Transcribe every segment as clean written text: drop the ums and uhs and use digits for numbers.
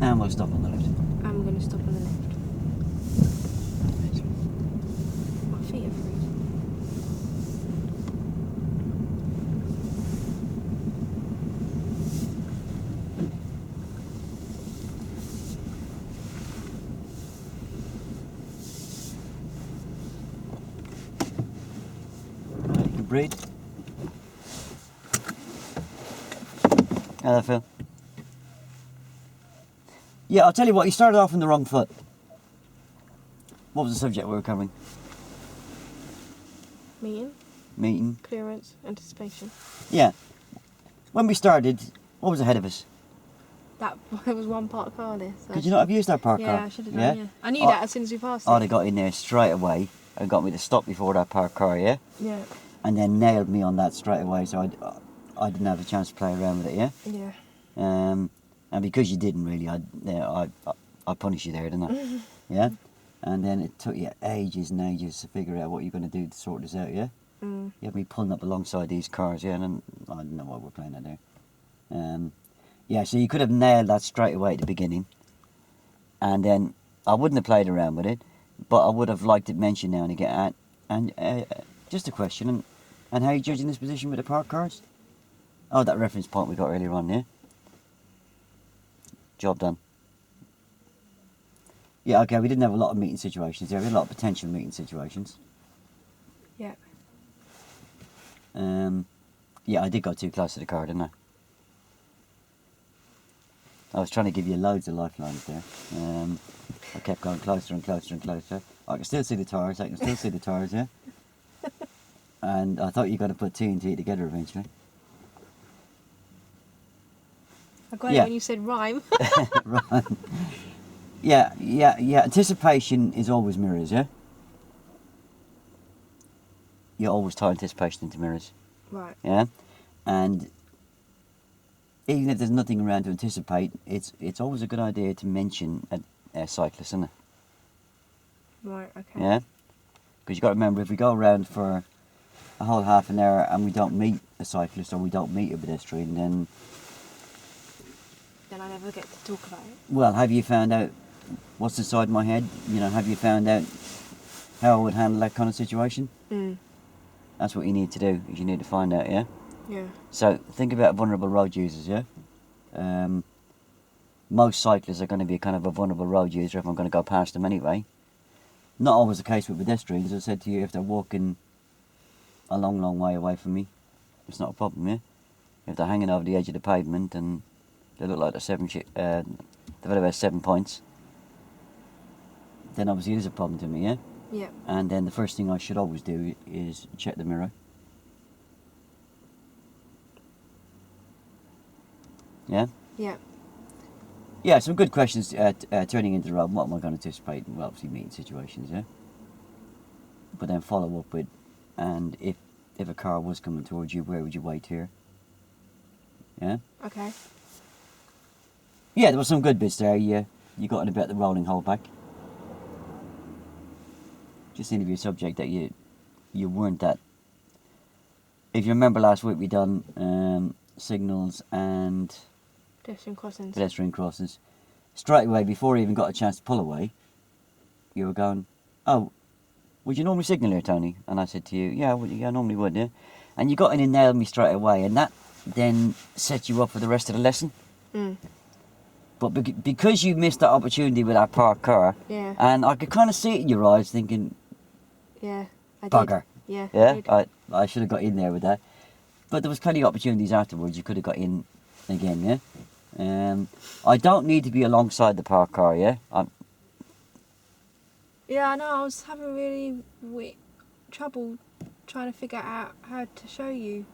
And we'll stop on the left. I'm going to stop on the left. My feet are freezing. Right, you can breathe. How that feel? Yeah, I'll tell you what, you started off on the wrong foot. What was the subject we were covering? Meeting, clearance, anticipation. Yeah. When we started, what was ahead of us? There was one parked car there. So Could you not have used that parked car? Yeah, I should have done, yeah. I knew that as soon as we passed it. I'd have got in there straight away and got me to stop before that parked car, yeah? Yeah. And then nailed me on that straight away, so I didn't have a chance to play around with it, yeah? Yeah. And because you didn't really, I punished you there, didn't I? Yeah? And then it took you ages and ages to figure out what you're going to do to sort this out, yeah? Mm. You had me pulling up alongside these cars, yeah, and then I didn't know what we're playing at there. Yeah, so you could have nailed that straight away at the beginning, and then I wouldn't have played around with it, but I would have liked it mentioned now and again. And just a question, and how are you judging this position with the parked cars? Oh, that reference point we got earlier on, yeah? Job done. Yeah, okay, we didn't have a lot of meeting situations there. We had a lot of potential meeting situations. Yeah. Yeah, I did go too close to the car, didn't I? I was trying to give you loads of lifelines there. I kept going closer and closer and closer. I can still see the tires, yeah? And I thought you were going to put T and T together eventually. I got it when you said rhyme. Right. Yeah. Anticipation is always mirrors, yeah? You always tie anticipation into mirrors. Right. Yeah? And even if there's nothing around to anticipate, it's always a good idea to mention a cyclist, isn't it? Right, okay. Yeah? Because you've got to remember, if we go around for a whole half an hour and we don't meet a cyclist or we don't meet a pedestrian, then I never get to talk about it. well, have you found out what's inside my head? You know, have you found out how I would handle that kind of situation? Mm. That's what you need to do, is you need to find out, yeah? Yeah. So, think about vulnerable road users, yeah? Most cyclists are going to be kind of a vulnerable road user if I'm going to go past them anyway. Not always the case with pedestrians. As I said to you, if they're walking a long, long way away from me, it's not a problem, yeah? If they're hanging over the edge of the pavement and they look like they've had about 7 points, then obviously it is a problem to me, yeah? Yeah. And then the first thing I should always do is check the mirror. Yeah? Yeah. Yeah, some good questions turning into the road. What am I going to anticipate? Well, obviously meeting situations, yeah? But then follow up with, and if a car was coming towards you, where would you wait here? Yeah? Okay. Yeah, there were some good bits there. You got in about the rolling holdback. Just seemed to be a subject that you weren't that. If you remember last week, we done signals and Pedestrian crossings. Straight away, before I even got a chance to pull away, you were going, "Oh, would you normally signal here, Tony?" And I said to you, "Yeah, I normally would, yeah." And you got in and nailed me straight away, and that then set you up for the rest of the lesson. Mm. But because you missed that opportunity with that parked car, Yeah. and I could kind of see it in your eyes, thinking, Yeah. I did. "Bugger." Yeah. Yeah, I should have got in there with that. But there was plenty of opportunities afterwards. You could have got in again, yeah. I don't need to be alongside the parked car, yeah. Yeah, I know. I was having really trouble trying to figure out how to show you,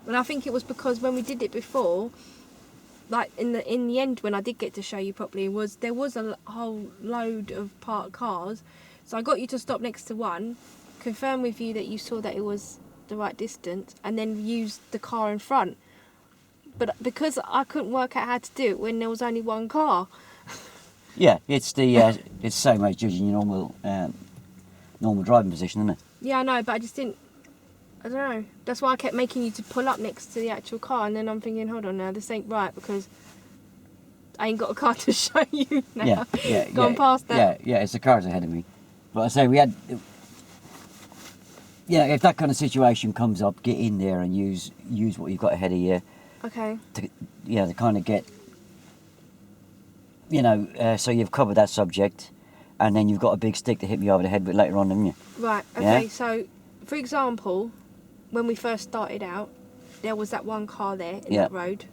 and I think it was because when we did it before, like in the end when I did get to show you properly, there was a whole load of parked cars, so I got you to stop next to one, confirm with you that you saw that it was the right distance, and then use the car in front. But because I couldn't work out how to do it when there was only one car. Yeah, it's the same as judging your normal driving position, isn't it? Yeah, I know, but I just didn't. I don't know. That's why I kept making you to pull up next to the actual car, and then I'm thinking, hold on now, this ain't right, because I ain't got a car to show you now. Yeah. Gone past that. Yeah. It's the cars ahead of me. But I say we had. Yeah, if that kind of situation comes up, get in there and use what you've got ahead of you. Okay. To kind of get. So you've covered that subject, and then you've got a big stick to hit me over the head with later on, haven't you? Right. Okay. Yeah? So, for example, when we first started out, there was that one car there in that road.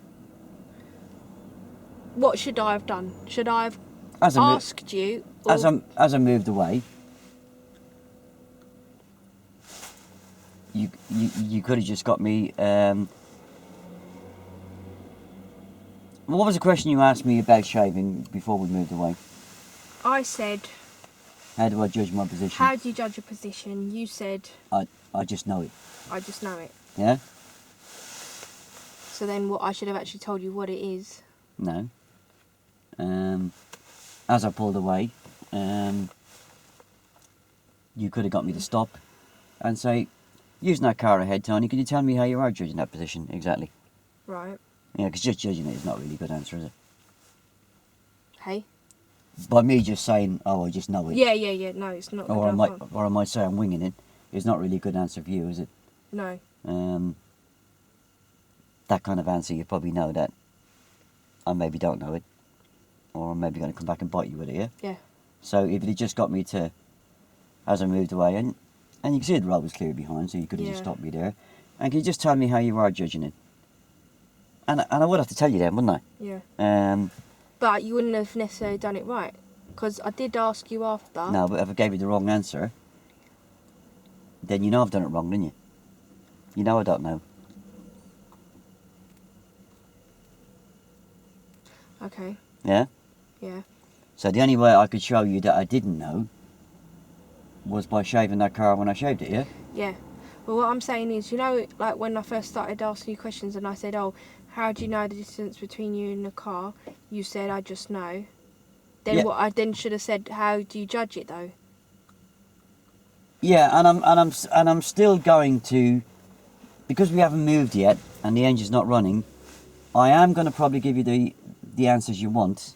What should I have done? Should I have asked you? As I moved away, you could have just got me. What was the question you asked me about shaving before we moved away? I said, how do I judge my position? how do you judge a position? You said, I just know it. I just know it. Yeah? So then what I should have actually told you what it is. No. As I pulled away, you could have got me to stop and say, using that car ahead, Tony, can you tell me how you are judging that position exactly? Right. Yeah, because just judging it is not really a good answer, is it? Hey? By me just saying, oh, I just know it. Yeah. No, it's not. Or I might say I'm winging it. Is not really a good answer for you, is it? No. That kind of answer, you probably know that I maybe don't know it, or I'm maybe going to come back and bite you with it, yeah? Yeah. So if it had just got me to, as I moved away, and you can see the road was clear behind, so you could have just stopped me there, and can you just tell me how you are judging it? And I would have to tell you then, wouldn't I? Yeah. But you wouldn't have necessarily done it right, because I did ask you after. No, but if I gave you the wrong answer, then you know I've done it wrong, didn't you? You know I don't know. Okay. Yeah? Yeah. So the only way I could show you that I didn't know was by shaving that car when I shaved it, yeah? Yeah. But what I'm saying is, like when I first started asking you questions and I said, oh, how do you know the distance between you and the car? You said, I just know. Then what I then should have said, how do you judge it though? Yeah, and I'm still going to, because we haven't moved yet and the engine's not running, I am going to probably give you the answers you want.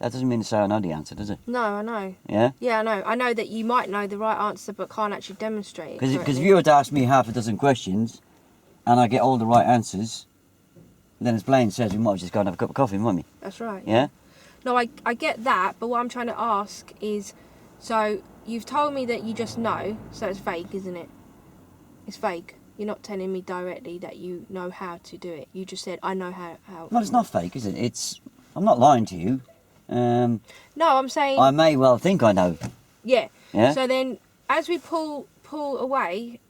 That doesn't mean to say I know the answer, does it? No, I know. Yeah? Yeah, I know. I know that you might know the right answer but can't actually demonstrate it. Because if you were to ask me half a dozen questions and I get all the right answers, then as Blaine says, we might just go and have a cup of coffee, mightn't we? That's right. Yeah? No, I get that, but what I'm trying to ask is, so you've told me that you just know, so it's vague, isn't it? It's vague. You're not telling me directly that you know how to do it. You just said, I know how. Well, it's not fake, is it? I'm not lying to you. No, I'm saying... I may well think I know. Yeah. Yeah? So then, as we pull away,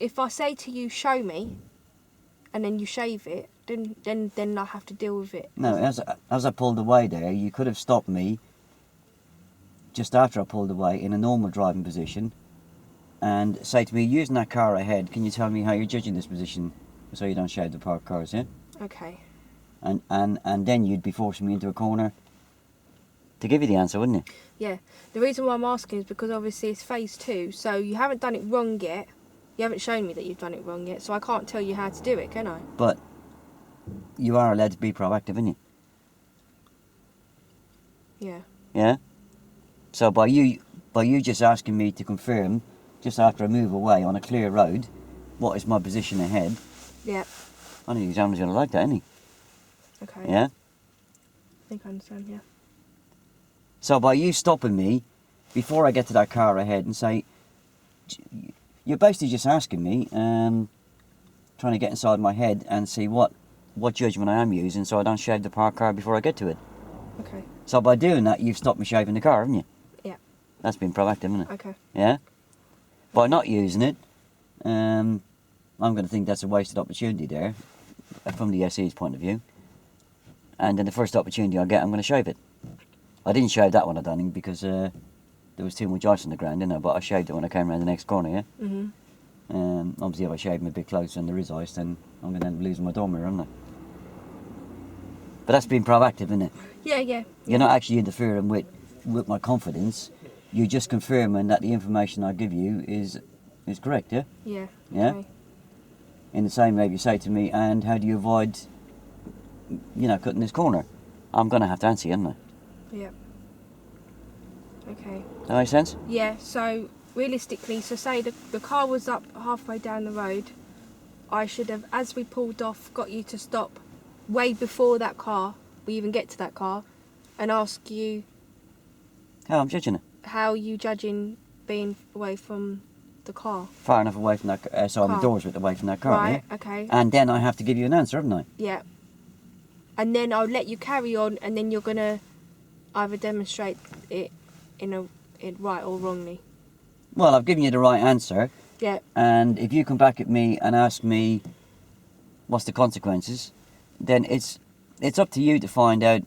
if I say to you, show me, and then you shave it, then I have to deal with it. No, as I pulled away there, you could have stopped me just after I pulled away in a normal driving position and say to me, using that car ahead, can you tell me how you're judging this position so you don't shave the parked cars, yeah? Okay. And then you'd be forcing me into a corner to give you the answer, wouldn't you? Yeah. The reason why I'm asking is because obviously it's phase 2, so you haven't done it wrong yet. You haven't shown me that you've done it wrong yet, so I can't tell you how to do it, can I? But you are allowed to be proactive, aren't you? Yeah. Yeah? So by you just asking me to confirm, just after I move away on a clear road, what is my position ahead, Yeah. I think the examiner's going to like that, isn't he? Okay. Yeah? I think I understand, yeah. So by you stopping me before I get to that car ahead and say, you're basically just asking me, trying to get inside my head and see what judgment I am using so I don't shave the parked car before I get to it. Okay. So by doing that, you've stopped me shaving the car, haven't you? Yeah. That's been proactive, isn't it? Okay. Yeah? By not using it, I'm going to think that's a wasted opportunity there, from the SE's point of view. And then the first opportunity I get, I'm going to shave it. I didn't shave that one, I don't think, because there was too much ice on the ground, didn't I? But I shaved it when I came around the next corner, yeah? Mm-hmm. Obviously, if I shave them a bit closer and there is ice, then I'm going to end up losing my door mirror, aren't I? But that's been proactive, isn't it? Yeah. You're not actually interfering with my confidence. You're just confirming that the information I give you is correct, yeah? Yeah. Yeah? Okay. In the same way, you say to me, and how do you avoid cutting this corner. I'm going to have to answer you, aren't I? Yeah. Okay. Does that make sense? Yeah, so realistically, so say the car was up halfway down the road, I should have, as we pulled off, got you to stop way before that car, we even get to that car, and ask you How I'm judging it. how you judging being away from the car. Far enough away from that so I'm Car. doors width away from that car, Right, yeah? okay. And then I have to give you an answer, haven't I? Yeah. And then I'll let you carry on, and then you're going to either demonstrate it in right or wrongly. Well, I've given you the right answer, Yeah. and if you come back at me and ask me what's the consequences, then it's up to you to find out,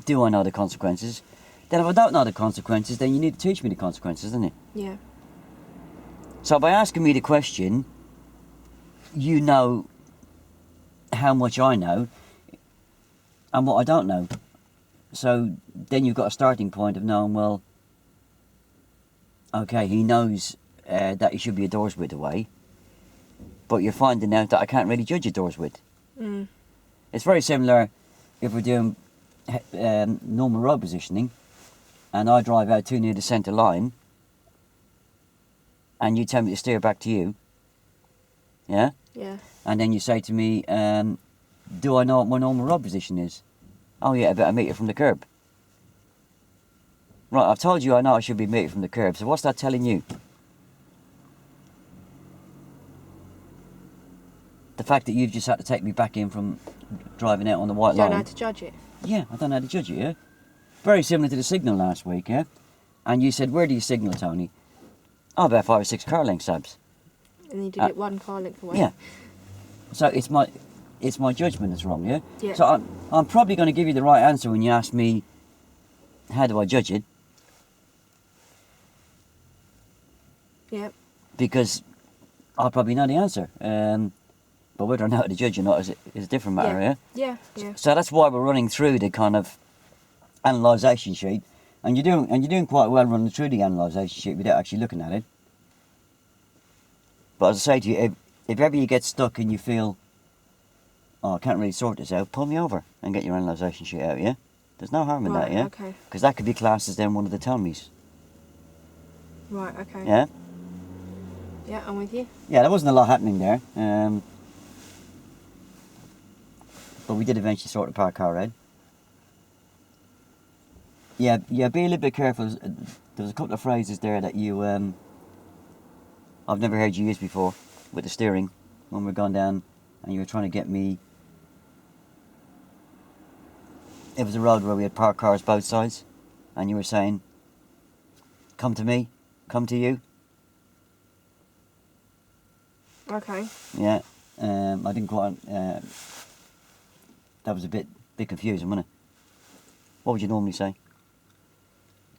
do I know the consequences? Then if I don't know the consequences, then you need to teach me the consequences, isn't it? Yeah. So by asking me the question, you know how much I know and what I don't know. So then you've got a starting point of knowing, well, okay, he knows that he should be a door's width away, but you're finding out that I can't really judge a door's width. Mm. It's very similar if we're doing normal road positioning and I drive out too near the centre line and you tell me to steer back to you, yeah? Yeah. And then you say to me, do I know what my normal road position is? Oh yeah, about a metre from the curb. Right, I've told you I know I should be a metre from the curb, so what's that telling you? The fact that you've just had to take me back in from driving out on the white You don't line. know how to judge it. Yeah, I don't know how to judge it, yeah? Very similar to the signal last week, yeah? And you said, where do you signal, Tony? Oh, about 5 or 6 car lengths, Sabs. And you did it one car length away. Yeah. So it's my judgment that's wrong, yeah? Yeah. So I'm probably going to give you the right answer when you ask me, how do I judge it? Yeah. Because I'll probably know the answer. But whether I know how to judge or not is a different matter, yeah? Yeah. Yeah. So that's why we're running through the kind of analysation sheet, and you're doing quite well running through the analysation sheet without actually looking at it. But as I say to you, if ever you get stuck and you feel, oh, I can't really sort this out, pull me over and get your analysation sheet out, yeah? There's no harm in that, Right, yeah? okay. Because that could be classed as then one of the tummies, Right, okay. yeah? Yeah, I'm with you. Yeah, there wasn't a lot happening there. But we did eventually sort the park car out. Yeah, be a little bit careful. There was a couple of phrases there that you, I've never heard you use before with the steering when we're going down and you were trying to get me. It was a road where we had parked cars both sides and you were saying, come to me, come to you. Okay. Yeah, I didn't quite, that was a bit confusing, wasn't it? What would you normally say?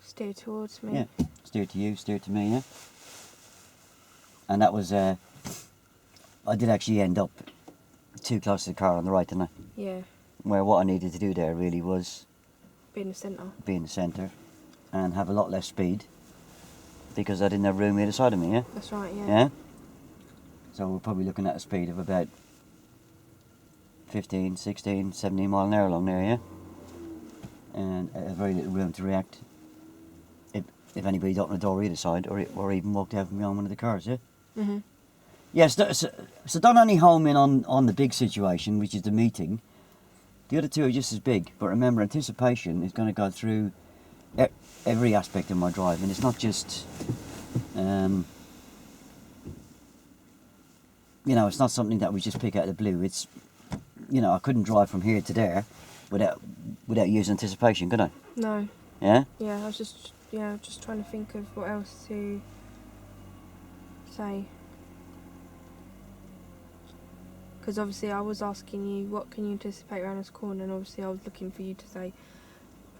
Steer towards me. Yeah, steer to you, steer to me, yeah. And that was, I did actually end up too close to the car on the right, didn't I? Yeah. Where what I needed to do there really was Be in the centre. be in the centre and have a lot less speed because I didn't have room either side of me, yeah? That's right, yeah. Yeah? So we're probably looking at a speed of about 15, 16, 17 mile an hour along there, yeah? And very little room to react if anybody's opened the door either side or even walked out from behind one of the cars, yeah? Mm-hmm. Yes, so don't only home in on the big situation, which is the meeting. The other two are just as big, but remember, anticipation is going to go through every aspect of my drive, and it's not just, it's not something that we just pick out of the blue. It's, I couldn't drive from here to there without using anticipation, could I? No. Yeah? Yeah, I was just trying to think of what else to say. Because obviously I was asking you, what can you anticipate around this corner? And obviously I was looking for you to say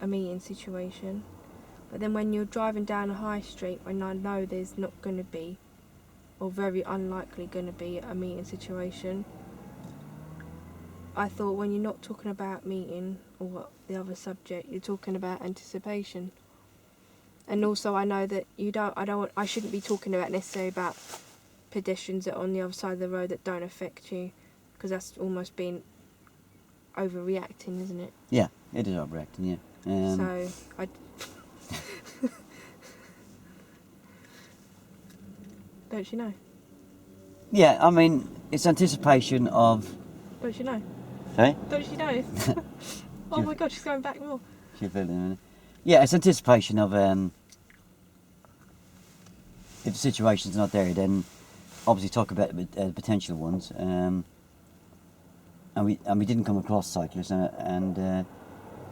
a meeting situation. But then when you're driving down a high street, when I know there's not going to be, or very unlikely going to be, a meeting situation, I thought when you're not talking about meeting or what the other subject, you're talking about anticipation. And also I know that I shouldn't be talking about necessarily about pedestrians that are on the other side of the road that don't affect you, because that's almost being overreacting, isn't it? Yeah, it is overreacting, yeah. So, I... Don't you know? Yeah, I mean, it's anticipation of... Don't you know? Sorry? Don't you know? Oh my god, she's going back more. She'll feel it in a minute. Yeah, it's anticipation of... if the situation's not there, then obviously talk about potential ones. And we didn't come across cyclists, and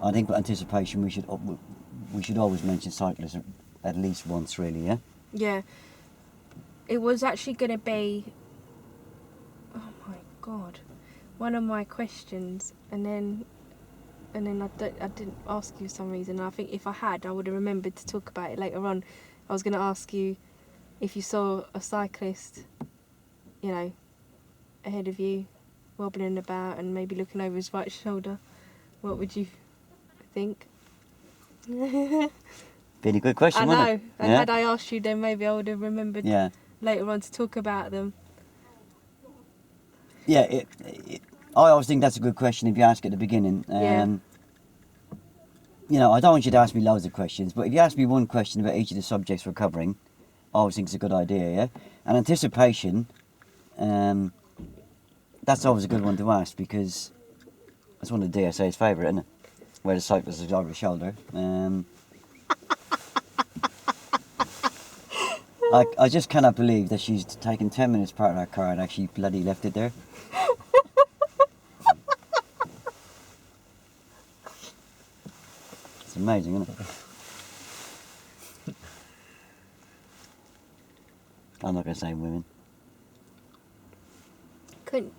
I think with anticipation we should always mention cyclists at least once, really. Yeah. Yeah. It was actually going to be... Oh my god. One of my questions, and then I didn't ask you for some reason. And I think if I had, I would have remembered to talk about it later on. I was going to ask you if you saw a cyclist, you know, ahead of you, wobbling about and maybe looking over his right shoulder, what would you think? Been a good question, I wasn't know. it? And Yeah? had I asked you, then maybe I would have remembered Yeah. later on to talk about them. Yeah, I always think that's a good question if you ask at the beginning. Yeah. You know, I don't want you to ask me loads of questions, but if you ask me one question about each of the subjects we're covering, I always think it's a good idea, yeah? And anticipation, that's always a good one to ask because that's one of the DSA's favourite, isn't it? Where the cyclist is over the shoulder. I just cannot believe that she's taken 10 minutes part of her car and actually bloody left it there. It's amazing, isn't it? I'm not going to say women. Couldn't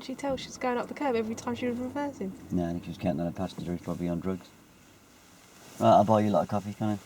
she tell she was going up the curb every time she was reversing? No, I think she was counting on a passenger who's probably on drugs. Right, I'll buy you a lot of coffee, can I?